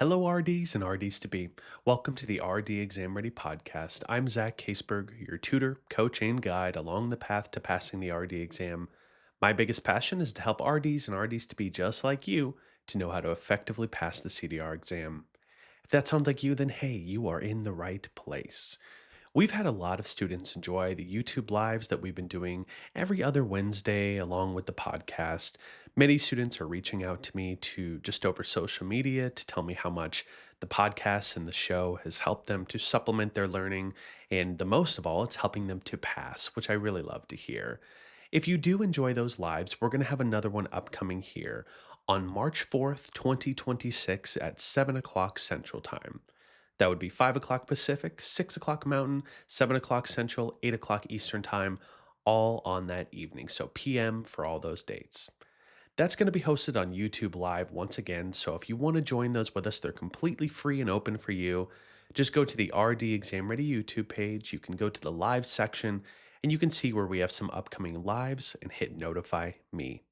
Hello, RDs and RDs to be. Welcome to the RD Exam Ready podcast. I'm Zach Caseberg, your tutor, coach, and guide along the path to passing the RD exam. My biggest passion is to help RDs and RDs to be just like you to know how to effectively pass the CDR exam. If that sounds like you, then hey, you are in the right place. We've had a lot of students enjoy the YouTube lives that we've been doing every other Wednesday along with the podcast. Many students are reaching out to me to just over social media to tell me how much the podcast and the show has helped them to supplement their learning. And the most of all, it's helping them to pass, which I really love to hear. If you do enjoy those lives, we're going to have another one upcoming here on March 4th, 2026 at 7 o'clock Central Time. That would be 5 o'clock Pacific, 6 o'clock Mountain, 7 o'clock Central, 8 o'clock Eastern Time, all on that evening. So PM for all those dates. That's going to be hosted on YouTube Live once again. So if you want to join those with us, they're completely free and open for you. Just go to the RD Exam Ready YouTube page. You can go to the live section and you can see where we have some upcoming lives and hit notify me.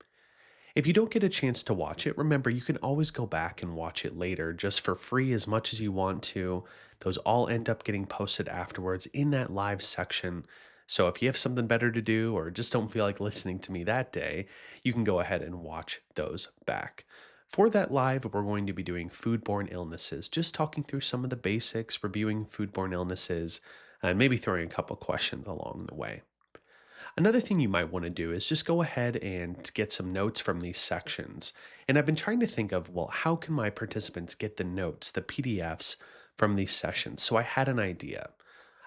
If you don't get a chance to watch it, remember you can always go back and watch it later just for free as much as you want to. Those all end up getting posted afterwards in that live section. So if you have something better to do or just don't feel like listening to me that day, you can go ahead and watch those back. For that live, we're going to be doing foodborne illnesses, just talking through some of the basics, reviewing foodborne illnesses, and maybe throwing a couple questions along the way. Another thing you might want to do is just go ahead and get some notes from these sections. And I've been trying to think of, well, how can my participants get the notes, the PDFs from these sessions? So I had an idea.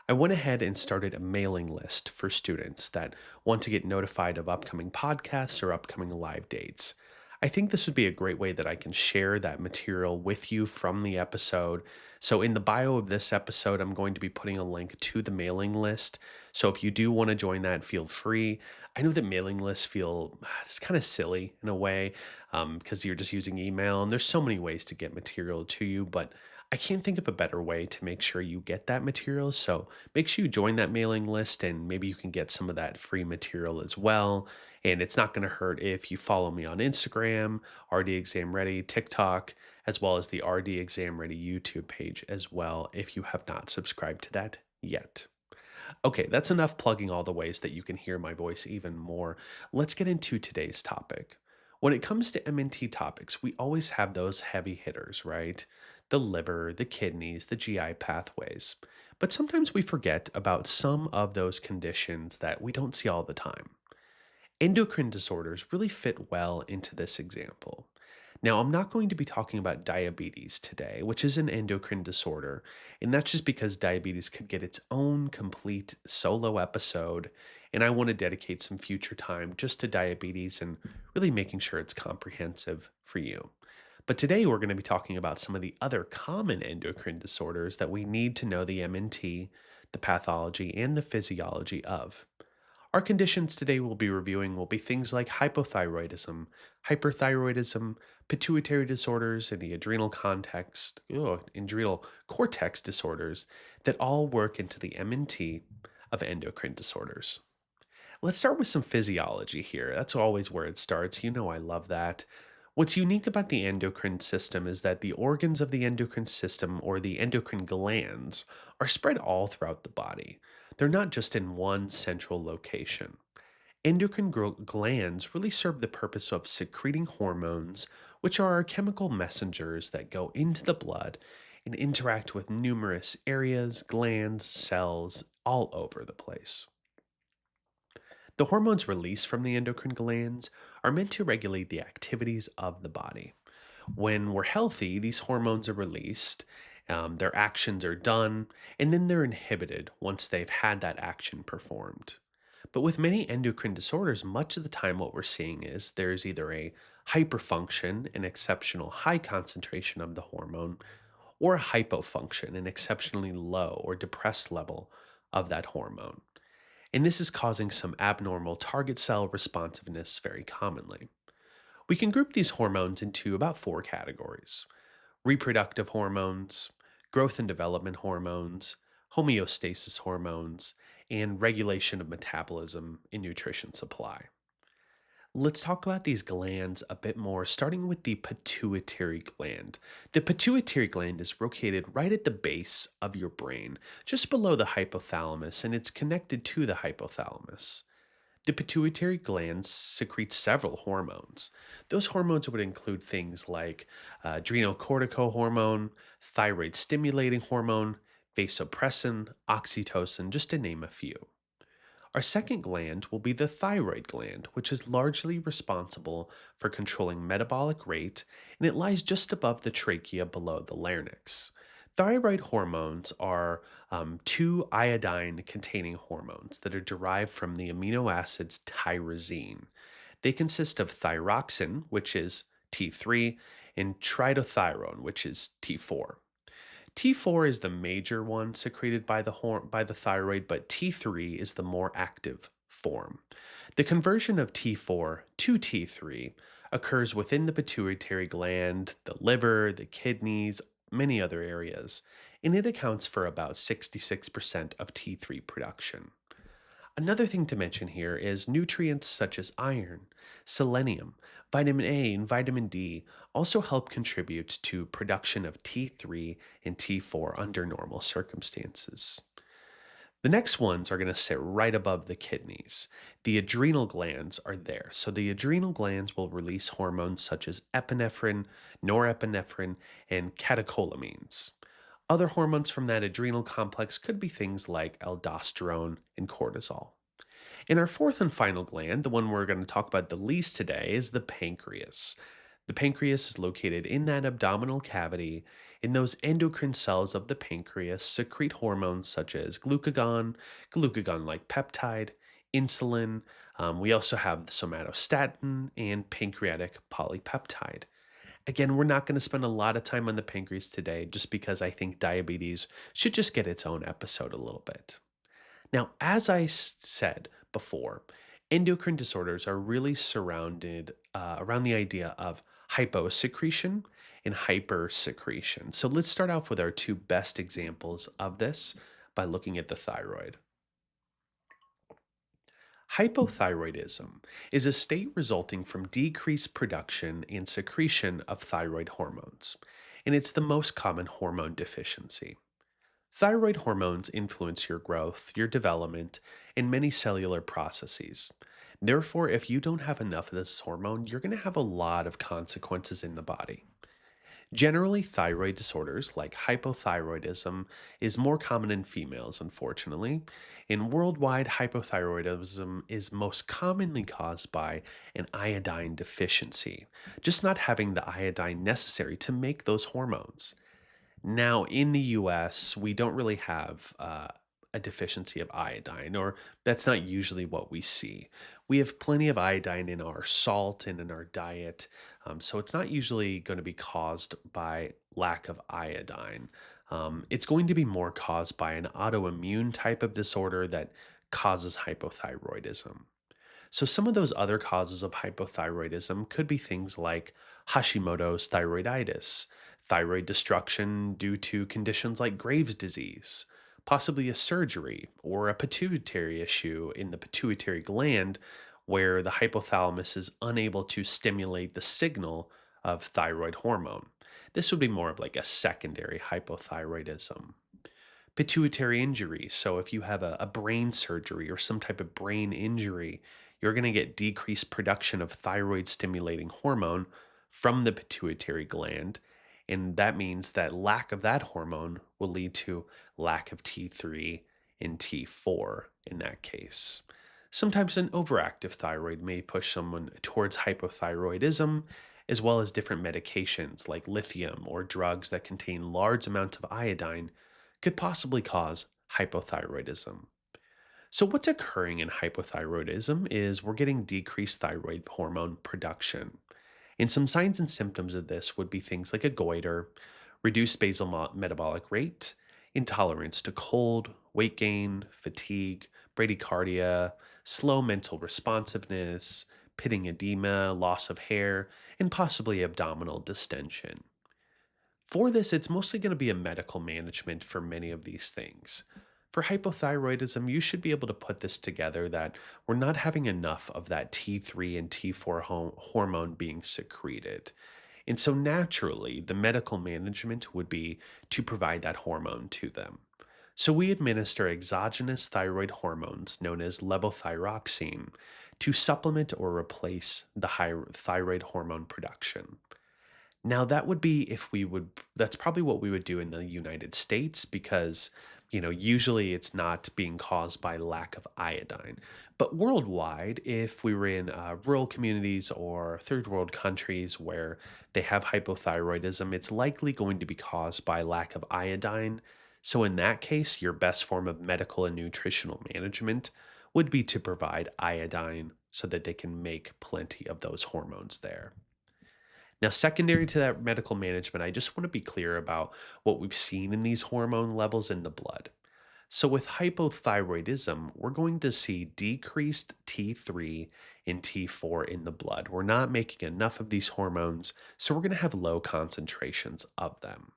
I went ahead and started a mailing list for students that want to get notified of upcoming podcasts or upcoming live dates. I think this would be a great way that I can share that material with you from the episode. So, in the bio of this episode, I'm going to be putting a link to the mailing list. So, if you do want to join that, feel free. I know that mailing lists feel it's kind of silly in a way because you're just using email, and there's so many ways to get material to you, but I can't think of a better way to make sure you get that material. So make sure you join that mailing list and maybe you can get some of that free material as well. And it's not going to hurt if you follow me on Instagram, RD Exam Ready, TikTok, as well as the RD Exam Ready YouTube page as well if you have not subscribed to that yet. Okay, that's enough plugging all the ways that you can hear my voice even more. Let's get into today's topic. When it comes to MNT topics, we always have those heavy hitters, right? The liver, the kidneys, the GI pathways. But sometimes we forget about some of those conditions that we don't see all the time. Endocrine disorders really fit well into this example. Now, I'm not going to be talking about diabetes today, which is an endocrine disorder, and that's just because diabetes could get its own complete solo episode, and I want to dedicate some future time just to diabetes and really making sure it's comprehensive for you. But today we're going to be talking about some of the other common endocrine disorders that we need to know the MNT, the pathology, and the physiology of. Our conditions today we'll be reviewing will be things like hypothyroidism, hyperthyroidism, pituitary disorders, and the adrenal cortex disorders that all work into the MNT of endocrine disorders. Let's start with some physiology here. That's always where it starts. You know, I love that. What's unique about the endocrine system is that the organs of the endocrine system, or the endocrine glands, are spread all throughout the body. They're not just in one central location. Endocrine glands really serve the purpose of secreting hormones, which are our chemical messengers that go into the blood and interact with numerous areas, glands, cells all over the place. The hormones released from the endocrine glands are meant to regulate the activities of the body. When we're healthy, these hormones are released, their actions are done, and then they're inhibited once they've had that action performed. But with many endocrine disorders, much of the time what we're seeing is there's either a hyperfunction, an exceptional high concentration of the hormone, or a hypofunction, an exceptionally low or depressed level of that hormone. And this is causing some abnormal target cell responsiveness very commonly. We can group these hormones into about four categories: reproductive hormones, growth and development hormones, homeostasis hormones, and regulation of metabolism and nutrition supply. Let's talk about these glands a bit more, starting with the pituitary gland. The pituitary gland is located right at the base of your brain, just below the hypothalamus, and it's connected to the hypothalamus. The pituitary gland secretes several hormones. Those hormones would include things like adrenocorticohormone, thyroid stimulating hormone, vasopressin, oxytocin, just to name a few. Our second gland will be the thyroid gland, which is largely responsible for controlling metabolic rate, and it lies just above the trachea below the larynx. Thyroid hormones are two iodine containing hormones that are derived from the amino acids tyrosine. They consist of thyroxine, which is T3, and tridothyronine, which is T4. T4 is the major one secreted by by the thyroid, but T3 is the more active form. The conversion of T4 to T3 occurs within the pituitary gland, the liver, the kidneys, many other areas, and it accounts for about 66% of T3 production. Another thing to mention here is nutrients such as iron, selenium, vitamin A, and vitamin D also help contribute to production of T3 and T4 under normal circumstances. The next ones are going to sit right above the kidneys. The adrenal glands are there. So the adrenal glands will release hormones such as epinephrine, norepinephrine, and catecholamines. Other hormones from that adrenal complex could be things like aldosterone and cortisol. And our fourth and final gland, the one we're going to talk about the least today, is the pancreas. The pancreas is located in that abdominal cavity, and those endocrine cells of the pancreas secrete hormones such as glucagon, glucagon like peptide, insulin. We also have somatostatin and pancreatic polypeptide. Again, we're not going to spend a lot of time on the pancreas today just because I think diabetes should just get its own episode a little bit. Now, as I said before, endocrine disorders are really surrounded around the idea of hyposecretion and hypersecretion. So let's start off with our two best examples of this by looking at the thyroid. Hypothyroidism is a state resulting from decreased production and secretion of thyroid hormones, and it's the most common hormone deficiency. Thyroid hormones influence your growth, your development, and many cellular processes. Therefore, if you don't have enough of this hormone, you're going to have a lot of consequences in the body. Generally, thyroid disorders like hypothyroidism is more common in females, unfortunately, and worldwide hypothyroidism is most commonly caused by an iodine deficiency, just not having the iodine necessary to make those hormones. Now, in the US, we don't really have a deficiency of iodine, or that's not usually what we see. We have plenty of iodine in our salt and in our diet, so it's not usually going to be caused by lack of iodine. It's going to be more caused by an autoimmune type of disorder that causes hypothyroidism. So, some of those other causes of hypothyroidism could be things like Hashimoto's thyroiditis, thyroid destruction due to conditions like Graves' disease, possibly a surgery or a pituitary issue in the pituitary gland where the hypothalamus is unable to stimulate the signal of thyroid hormone. This would be more of like a secondary hypothyroidism. Pituitary injury. So, if you have a brain surgery or some type of brain injury, you're going to get decreased production of thyroid stimulating hormone from the pituitary gland. And that means that lack of that hormone will lead to lack of T3 and T4 in that case. Sometimes an overactive thyroid may push someone towards hypothyroidism, as well as different medications like lithium or drugs that contain large amounts of iodine could possibly cause hypothyroidism. So, what's occurring in hypothyroidism is we're getting decreased thyroid hormone production. And some signs and symptoms of this would be things like a goiter, reduced basal metabolic rate, intolerance to cold, weight gain, fatigue, bradycardia, slow mental responsiveness, pitting edema, loss of hair, and possibly abdominal distension. For this, it's mostly going to be a medical management for many of these things. For hypothyroidism, you should be able to put this together that we're not having enough of that T3 and T4 hormone being secreted. And so naturally, the medical management would be to provide that hormone to them. So we administer exogenous thyroid hormones known as levothyroxine to supplement or replace the high thyroid hormone production. Now that would be if we would that's probably what we would do in the United States because, usually it's not being caused by lack of iodine. But worldwide, if we were in rural communities or third world countries where they have hypothyroidism, it's likely going to be caused by lack of iodine. So in that case, your best form of medical and nutritional management would be to provide iodine so that they can make plenty of those hormones there. Now, secondary to that medical management, I just want to be clear about what we've seen in these hormone levels in the blood. So, with hypothyroidism, we're going to see decreased T3 and T4 in the blood. We're not making enough of these hormones, so we're going to have low concentrations of them.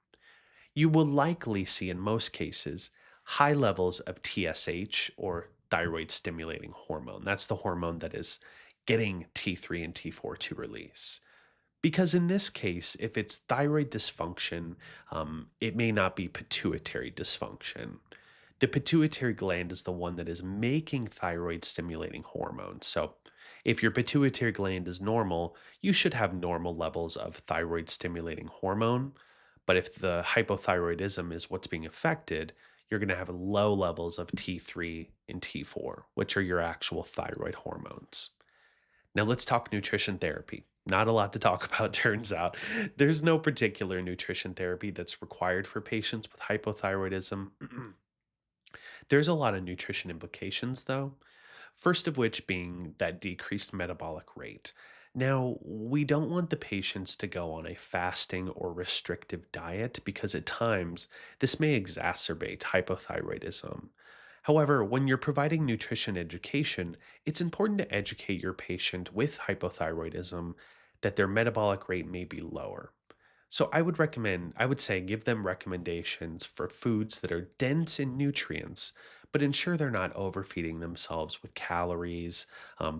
You will likely see, in most cases, high levels of TSH or thyroid stimulating hormone. That's the hormone that is getting T3 and T4 to release. Because in this case, if it's thyroid dysfunction, it may not be pituitary dysfunction. The pituitary gland is the one that is making thyroid stimulating hormones. So, if your pituitary gland is normal, you should have normal levels of thyroid stimulating hormone. But if the hypothyroidism is what's being affected, you're going to have low levels of T3 and T4, which are your actual thyroid hormones. Now let's talk nutrition therapy. Not a lot to talk about, turns out. There's no particular nutrition therapy that's required for patients with hypothyroidism. There's a lot of nutrition implications, though. First of which being that decreased metabolic rate. Now, we don't want the patients to go on a fasting or restrictive diet because at times this may exacerbate hypothyroidism. However, when you're providing nutrition education, it's important to educate your patient with hypothyroidism that their metabolic rate may be lower. So I would say give them recommendations for foods that are dense in nutrients, but ensure they're not overfeeding themselves with calories,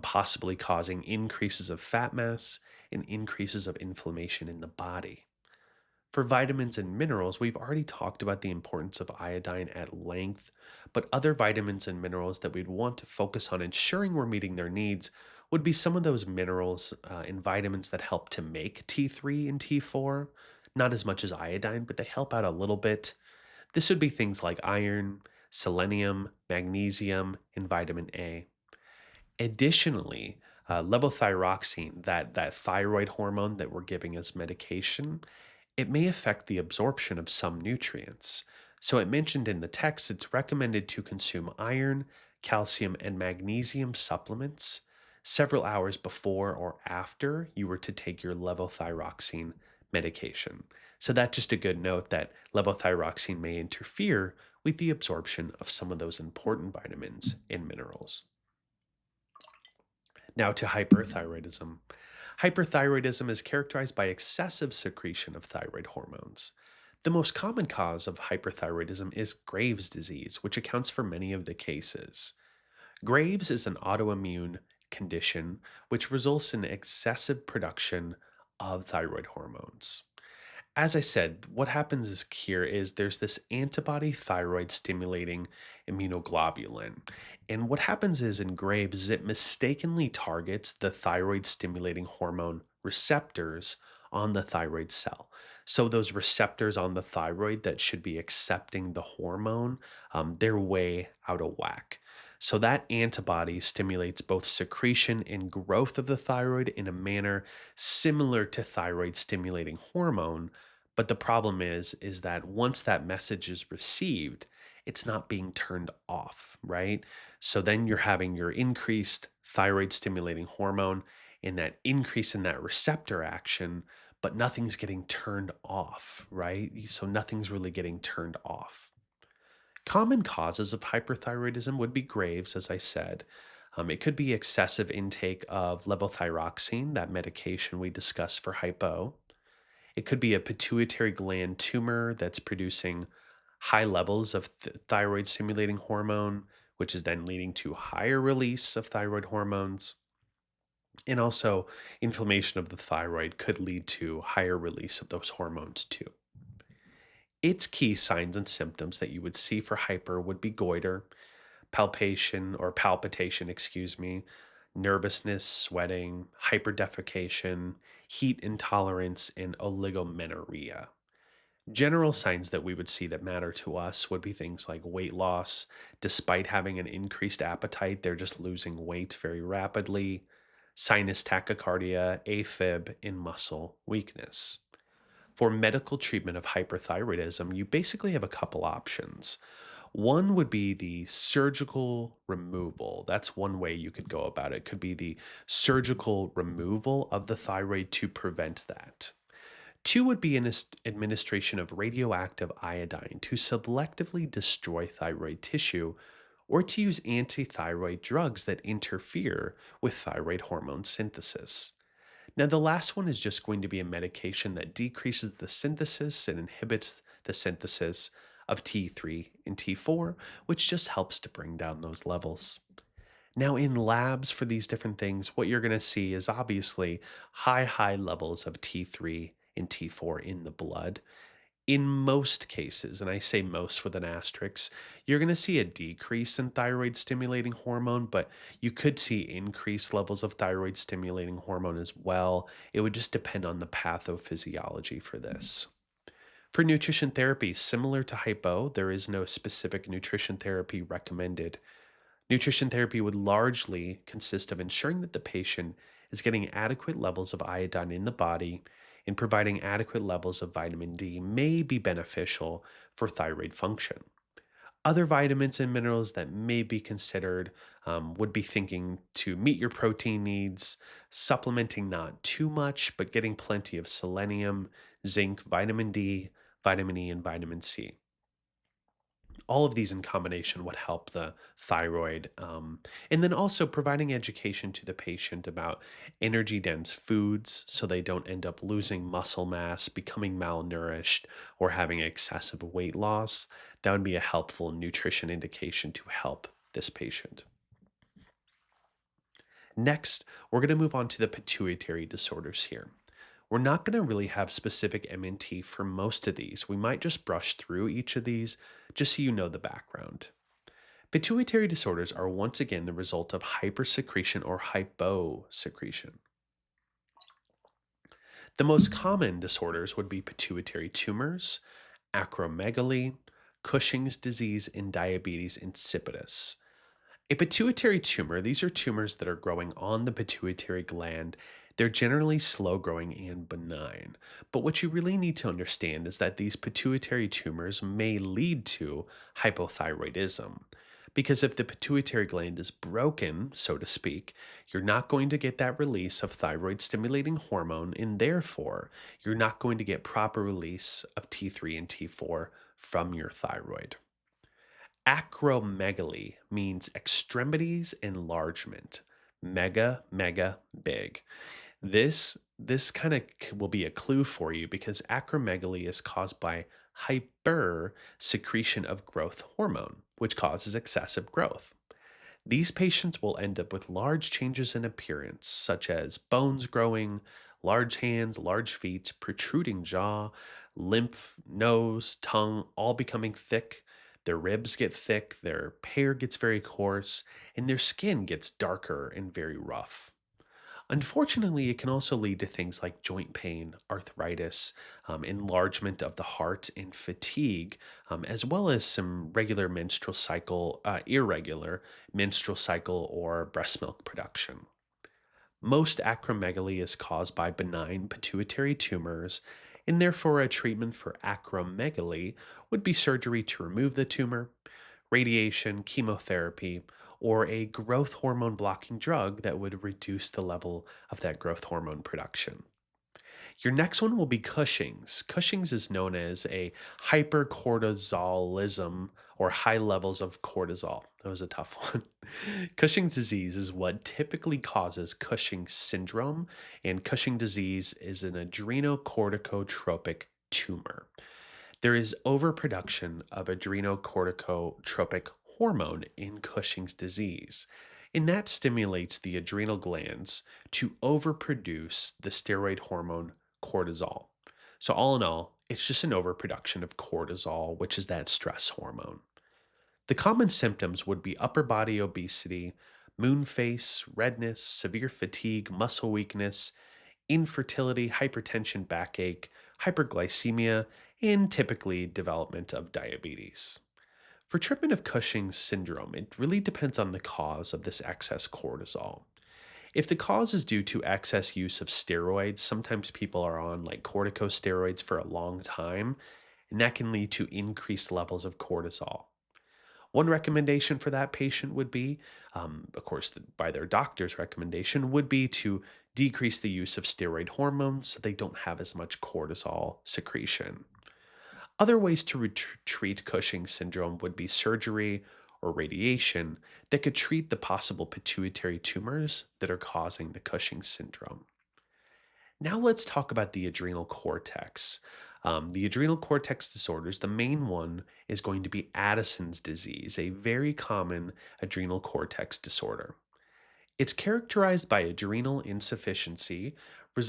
possibly causing increases of fat mass and increases of inflammation in the body. For vitamins and minerals, we've already talked about the importance of iodine at length, but other vitamins and minerals that we'd want to focus on ensuring we're meeting their needs would be some of those minerals and vitamins that help to make T3 and T4. Not as much as iodine, but they help out a little bit. This would be things like iron, selenium, magnesium, and vitamin A. Additionally, levothyroxine, that thyroid hormone that we're giving as medication, it may affect the absorption of some nutrients. So it mentioned in the text it's recommended to consume iron, calcium, and magnesium supplements several hours before or after you were to take your levothyroxine medication. So that's just a good note that levothyroxine may interfere with the absorption of some of those important vitamins and minerals. Now to hyperthyroidism. Hyperthyroidism is characterized by excessive secretion of thyroid hormones. The most common cause of hyperthyroidism is Graves' disease, which accounts for many of the cases. Graves is an autoimmune condition which results in excessive production of thyroid hormones. As I said, what happens is here is there's this antibody thyroid stimulating immunoglobulin. And what happens is in Graves is it mistakenly targets the thyroid stimulating hormone receptors on the thyroid cell. So those receptors on the thyroid that should be accepting the hormone, they're way out of whack. So that antibody stimulates both secretion and growth of the thyroid in a manner similar to thyroid stimulating hormone, but the problem is that once that message is received, it's not being turned off, right? So then you're having your increased thyroid stimulating hormone and that increase in that receptor action, but nothing's getting turned off, right? So nothing's really getting turned off. Common causes of hyperthyroidism would be Graves, as I said. It could be excessive intake of levothyroxine, that medication we discussed for hypo. It could be a pituitary gland tumor that's producing high levels of thyroid stimulating hormone, which is then leading to higher release of thyroid hormones. And also, inflammation of the thyroid could lead to higher release of those hormones too. Its key signs and symptoms that you would see for hyper would be goiter, palpitation, excuse me, nervousness, sweating, hyperdefecation, heat intolerance, and oligomenorrhea. General signs that we would see that matter to us would be things like weight loss. Despite having an increased appetite, they're just losing weight very rapidly, sinus tachycardia, AFib, and muscle weakness. For medical treatment of hyperthyroidism, you basically have a couple options. One would be the surgical removal. That's one way you could go about it. Could be the surgical removal of the thyroid to prevent that. Two would be an administration of radioactive iodine to selectively destroy thyroid tissue, or to use antithyroid drugs that interfere with thyroid hormone synthesis. Now, the last one is just going to be a medication that decreases the synthesis and inhibits the synthesis of T3 and T4, which just helps to bring down those levels. Now, in labs for these different things, what you're going to see is obviously high levels of T3 and T4 in the blood. In most cases, and I say most with an asterisk, you're going to see a decrease in thyroid stimulating hormone, but you could see increased levels of thyroid stimulating hormone as well. It would just depend on the pathophysiology for this. For nutrition therapy, similar to hypo, there is no specific nutrition therapy recommended. Nutrition therapy would largely consist of ensuring that the patient is getting adequate levels of iodine in the body, and providing adequate levels of vitamin D may be beneficial for thyroid function. Other vitamins and minerals that may be considered would be thinking to meet your protein needs, supplementing not too much, but getting plenty of selenium, zinc, vitamin D, vitamin E, and vitamin C. All of these in combination would help the thyroid. And then also providing education to the patient about energy dense foods so they don't end up losing muscle mass, becoming malnourished, or having excessive weight loss. That would be a helpful nutrition indication to help this patient. Next, we're going to move on to the pituitary disorders here. We're not going to really have specific MNT for most of these. We might just brush through each of these just so you know the background. Pituitary disorders are once again the result of hypersecretion or hyposecretion. The most common disorders would be pituitary tumors, acromegaly, Cushing's disease, and diabetes insipidus. A pituitary tumor, these are tumors that are growing on the pituitary gland. They're generally slow growing and benign. But what you really need to understand is that these pituitary tumors may lead to hypothyroidism. Because if the pituitary gland is broken, so to speak, you're not going to get that release of thyroid stimulating hormone, and therefore, you're not going to get proper release of T3 and T4 from your thyroid. Acromegaly means extremities enlargement. Mega, big. This kind of will be a clue for you because acromegaly is caused by hyper secretion of growth hormone, which causes excessive growth. These patients will end up with large changes in appearance, such as bones growing, large hands, large feet, protruding jaw, lymph, nose, tongue, all becoming thick. Their ribs get thick, their hair gets very coarse, and their skin gets darker and very rough. Unfortunately, it can also lead to things like joint pain, arthritis, enlargement of the heart, and fatigue, as well as some irregular menstrual cycle or breast milk production. Most acromegaly is caused by benign pituitary tumors, and therefore a treatment for acromegaly would be surgery to remove the tumor, radiation, chemotherapy, or a growth hormone blocking drug that would reduce the level of that growth hormone production. Your next one will be Cushing's. Cushing's is known as a hypercortisolism or high levels of cortisol. That was a tough one. Cushing's disease is what typically causes Cushing's syndrome, and Cushing disease is an adrenocorticotropic tumor. There is overproduction of adrenocorticotropic hormone in Cushing's disease, and that stimulates the adrenal glands to overproduce the steroid hormone cortisol. So, all in all, it's just an overproduction of cortisol, which is that stress hormone. The common symptoms would be upper body obesity, moon face, redness, severe fatigue, muscle weakness, infertility, hypertension, backache, hyperglycemia, and typically development of diabetes. For treatment of Cushing's syndrome, it really depends on the cause of this excess cortisol. If the cause is due to excess use of steroids, sometimes people are on like corticosteroids for a long time, and that can lead to increased levels of cortisol. One recommendation for that patient would be, of course, by their doctor's recommendation, would be to decrease the use of steroid hormones so they don't have as much cortisol secretion. Other ways to treat Cushing syndrome would be surgery or radiation that could treat the possible pituitary tumors that are causing the Cushing syndrome. Now let's talk about the adrenal cortex. The adrenal cortex disorders, the main one is going to be Addison's disease, a very common adrenal cortex disorder. It's characterized by adrenal insufficiency,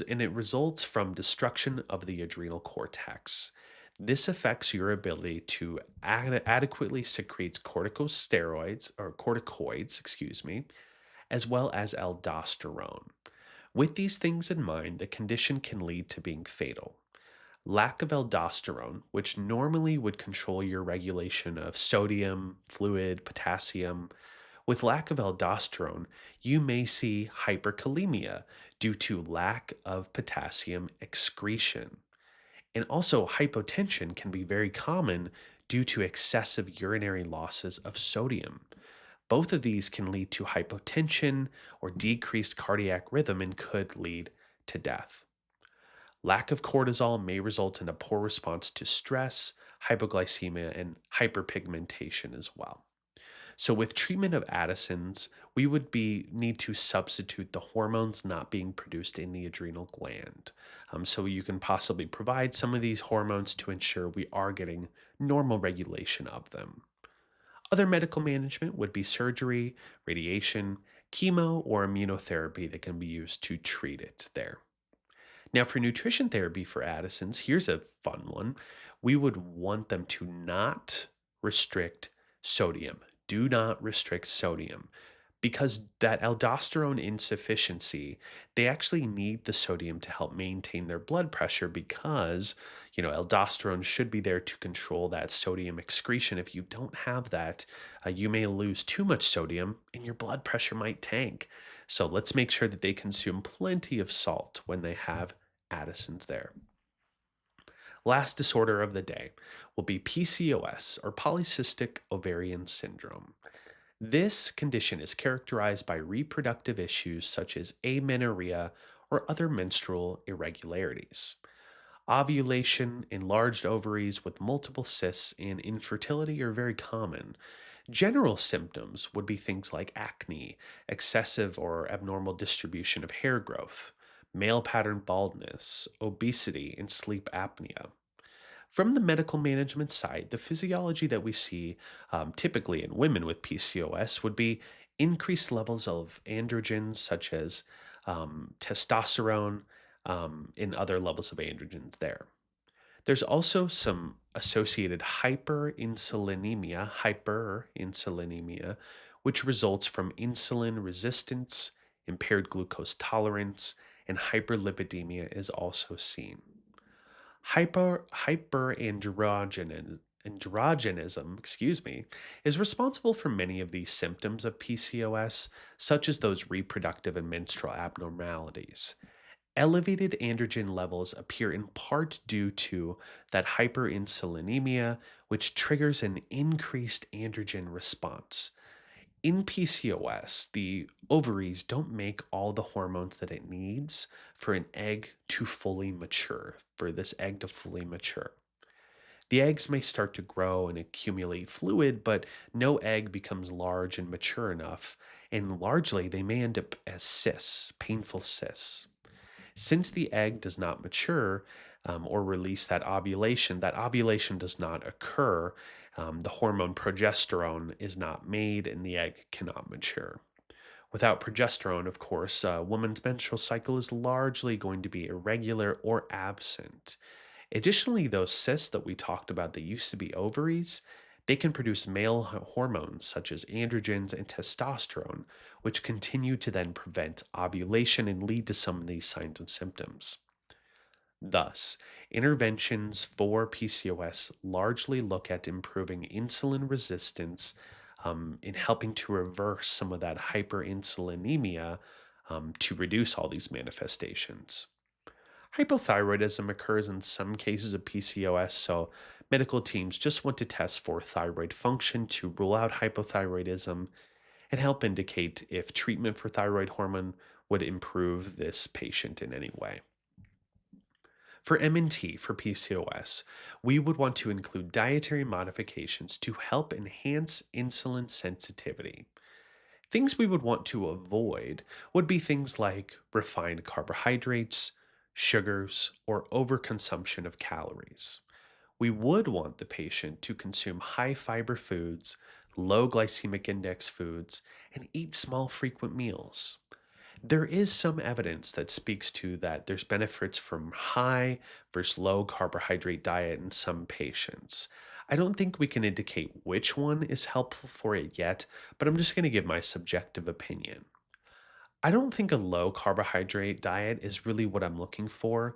and it results from destruction of the adrenal cortex. This affects your ability to adequately secrete corticosteroids or corticoids, excuse me, as well as aldosterone. With these things in mind, the condition can lead to being fatal. Lack of aldosterone, which normally would control your regulation of sodium, fluid, potassium, with lack of aldosterone, you may see hyperkalemia due to lack of potassium excretion. And also, hypotension can be very common due to excessive urinary losses of sodium. Both of these can lead to hypotension or decreased cardiac rhythm and could lead to death. Lack of cortisol may result in a poor response to stress, hypoglycemia, and hyperpigmentation as well. So, with treatment of Addison's, we would need to substitute the hormones not being produced in the adrenal gland. So, you can possibly provide some of these hormones to ensure we are getting normal regulation of them. Other medical management would be surgery, radiation, chemo, or immunotherapy that can be used to treat it there. Now, for nutrition therapy for Addison's, here's a fun one. We would want them to not restrict sodium. Do not restrict sodium because that aldosterone insufficiency, they actually need the sodium to help maintain their blood pressure because, aldosterone should be there to control that sodium excretion. If you don't have that, you may lose too much sodium and your blood pressure might tank. So let's make sure that they consume plenty of salt when they have Addison's there. Last disorder of the day will be PCOS or polycystic ovarian syndrome. This condition is characterized by reproductive issues such as amenorrhea or other menstrual irregularities. Ovulation, enlarged ovaries with multiple cysts, and infertility are very common. General symptoms would be things like acne, excessive or abnormal distribution of hair growth, male pattern baldness, obesity, and sleep apnea. From the medical management side, the physiology that we see typically in women with PCOS would be increased levels of androgens such as testosterone and other levels of androgens there. There's also some associated hyperinsulinemia, which results from insulin resistance, impaired glucose tolerance, and hyperlipidemia is also seen. Hyperandrogenism, is responsible for many of these symptoms of PCOS, such as those reproductive and menstrual abnormalities. Elevated androgen levels appear in part due to that hyperinsulinemia, which triggers an increased androgen response. In PCOS, the ovaries don't make all the hormones that it needs for an egg to fully mature, for this egg to fully mature. The eggs may start to grow and accumulate fluid, but no egg becomes large and mature enough, and largely they may end up as cysts, painful cysts. Since the egg does not mature, or release that ovulation does not occur. The hormone progesterone is not made and the egg cannot mature. Without progesterone, of course, a woman's menstrual cycle is largely going to be irregular or absent. Additionally, those cysts that we talked about that used to be ovaries, they can produce male hormones such as androgens and testosterone, which continue to then prevent ovulation and lead to some of these signs and symptoms. Thus, interventions for PCOS largely look at improving insulin resistance in helping to reverse some of that hyperinsulinemia to reduce all these manifestations. Hypothyroidism occurs in some cases of PCOS, so medical teams just want to test for thyroid function to rule out hypothyroidism and help indicate if treatment for thyroid hormone would improve this patient in any way. For MNT, for PCOS, we would want to include dietary modifications to help enhance insulin sensitivity. Things we would want to avoid would be things like refined carbohydrates, sugars, or overconsumption of calories. We would want the patient to consume high fiber foods, low glycemic index foods, and eat small frequent meals. There is some evidence that speaks to that there's benefits from high versus low carbohydrate diet in some patients. I don't think we can indicate which one is helpful for it yet, but I'm just going to give my subjective opinion. I don't think a low carbohydrate diet is really what I'm looking for,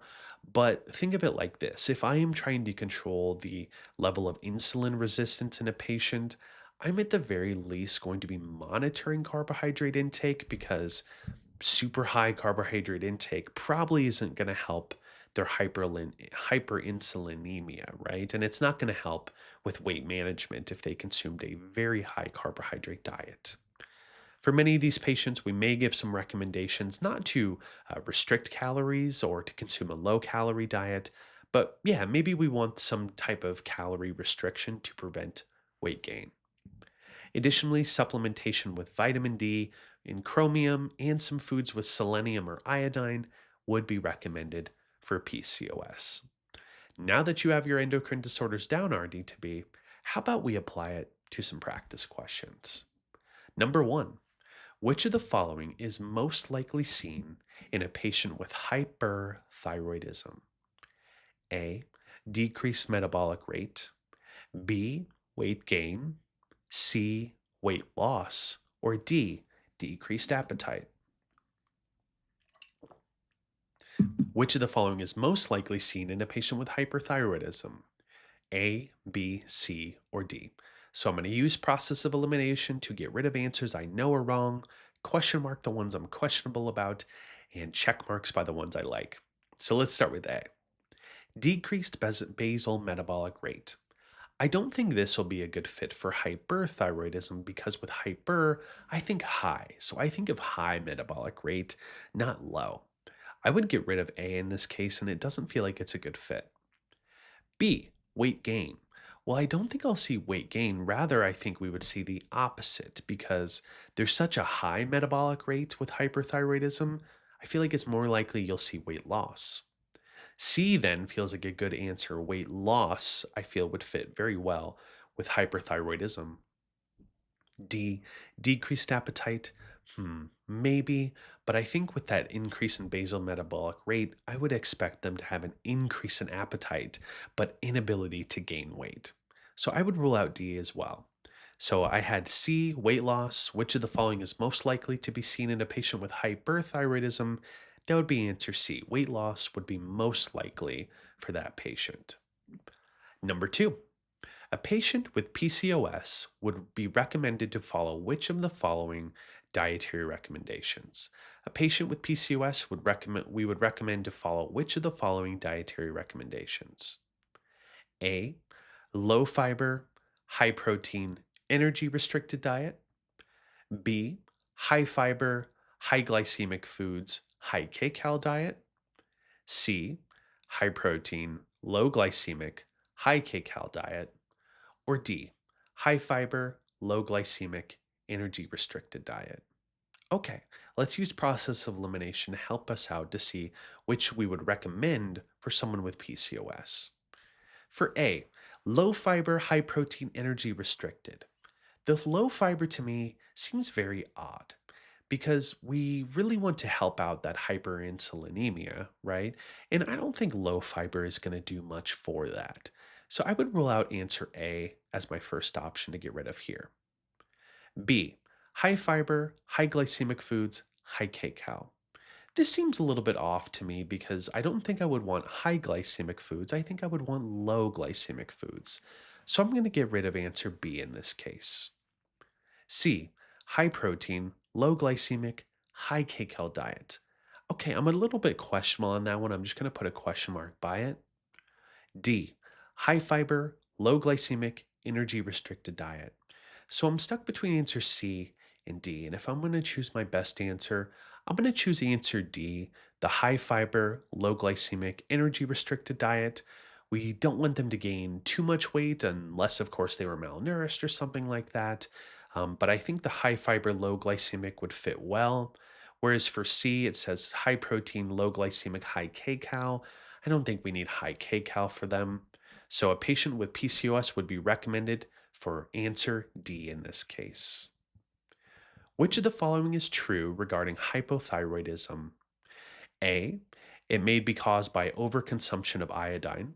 but think of it like this. If I am trying to control the level of insulin resistance in a patient, I'm at the very least going to be monitoring carbohydrate intake because super high carbohydrate intake probably isn't going to help their hyperinsulinemia, right? And it's not going to help with weight management if they consumed a very high carbohydrate diet. For many of these patients, we may give some recommendations not to restrict calories or to consume a low calorie diet, but yeah, maybe we want some type of calorie restriction to prevent weight gain. Additionally, supplementation with vitamin D and chromium and some foods with selenium or iodine would be recommended for PCOS. Now that you have your endocrine disorders down, RD2B, how about we apply it to some practice questions? Number one, which of the following is most likely seen in a patient with hyperthyroidism? A, decreased metabolic rate, B, weight gain, C, weight loss, or D, decreased appetite? Which of the following is most likely seen in a patient with hyperthyroidism? A, B, C, or D? So I'm going to use process of elimination to get rid of answers I know are wrong, question mark the ones I'm questionable about, and check marks by the ones I like. So let's start with A. Decreased basal metabolic rate. I don't think this will be a good fit for hyperthyroidism because with hyper, I think high. So I think of high metabolic rate, not low. I would get rid of A in this case, and it doesn't feel like it's a good fit. B, weight gain. Well, I don't think I'll see weight gain. Rather, I think we would see the opposite because there's such a high metabolic rate with hyperthyroidism. I feel like it's more likely you'll see weight loss. C then feels like a good answer. Weight loss, I feel, would fit very well with hyperthyroidism. D, decreased appetite. Maybe, but I think with that increase in basal metabolic rate, I would expect them to have an increase in appetite, but inability to gain weight. So I would rule out D as well. So I had C, weight loss. Which of the following is most likely to be seen in a patient with hyperthyroidism? That would be answer C. Weight loss would be most likely for that patient. Number two, a patient with PCOS would be recommended to follow which of the following dietary recommendations? A patient with PCOS we would recommend to follow which of the following dietary recommendations? A, low fiber, high protein, energy restricted diet. B, high fiber, high glycemic foods, high kcal diet. C, high protein, low glycemic, high kcal diet. Or D, high fiber, low glycemic, energy restricted diet. Okay, let's use process of elimination to help us out to see which we would recommend for someone with PCOS. For A, low fiber, high protein, energy restricted. The low fiber to me seems very odd because we really want to help out that hyperinsulinemia, right? And I don't think low fiber is going to do much for that. So I would rule out answer A as my first option to get rid of here. B, high fiber, high glycemic foods, high kcal. This seems a little bit off to me because I don't think I would want high glycemic foods. I think I would want low glycemic foods. So I'm going to get rid of answer B in this case. C, high protein, low glycemic, high kcal diet. Okay, I'm a little bit questionable on that one. I'm just going to put a question mark by it. D, high fiber, low glycemic, energy restricted diet. So I'm stuck between answer C and D. And if I'm going to choose my best answer, I'm going to choose answer D, the high fiber, low glycemic, energy restricted diet. We don't want them to gain too much weight unless, of course, they were malnourished or something like that. But I think the high fiber, low glycemic would fit well. Whereas for C, it says high protein, low glycemic, high kcal. I don't think we need high kcal for them. So a patient with PCOS would be recommended for answer D in this case. Which of the following is true regarding hypothyroidism? A, it may be caused by overconsumption of iodine.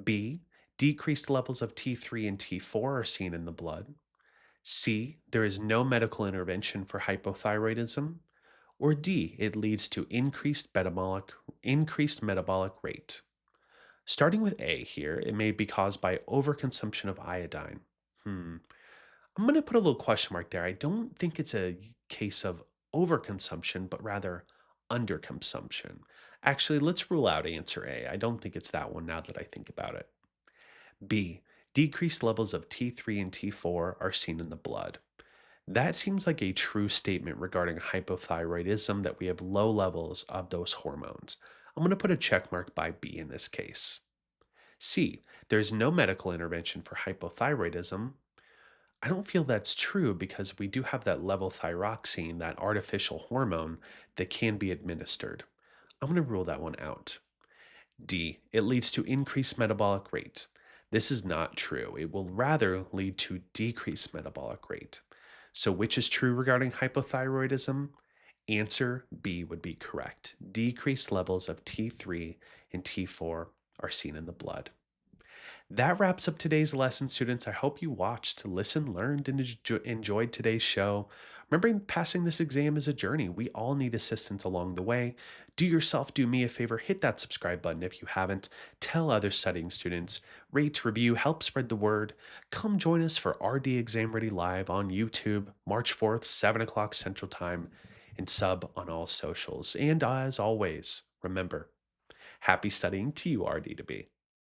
B, decreased levels of T3 and T4 are seen in the blood. C, there is no medical intervention for hypothyroidism. Or D, it leads to increased metabolic rate. Starting with A here, it may be caused by overconsumption of iodine. Hmm. I'm going to put a little question mark there. I don't think it's a case of overconsumption, but rather underconsumption. Actually, let's rule out answer A. I don't think it's that one now that I think about it. B, decreased levels of T3 and T4 are seen in the blood. That seems like a true statement regarding hypothyroidism that we have low levels of those hormones. I'm going to put a check mark by B in this case. C, there's no medical intervention for hypothyroidism. I don't feel that's true because we do have that levothyroxine, that artificial hormone that can be administered. I'm going to rule that one out. D, it leads to increased metabolic rate. This is not true. It will rather lead to decreased metabolic rate. So, which is true regarding hypothyroidism? Answer B would be correct. Decreased levels of T3 and T4 are seen in the blood. That wraps up today's lesson, students. I hope you watched, listened, learned, and enjoyed today's show. Remembering passing this exam is a journey. We all need assistance along the way. Do me a favor, hit that subscribe button if you haven't. Tell other studying students. Rate, review, help spread the word. Come join us for RD Exam Ready Live on YouTube, March 4th, 7 o'clock Central Time, and sub on all socials. And as always, remember, happy studying to you, RD to be.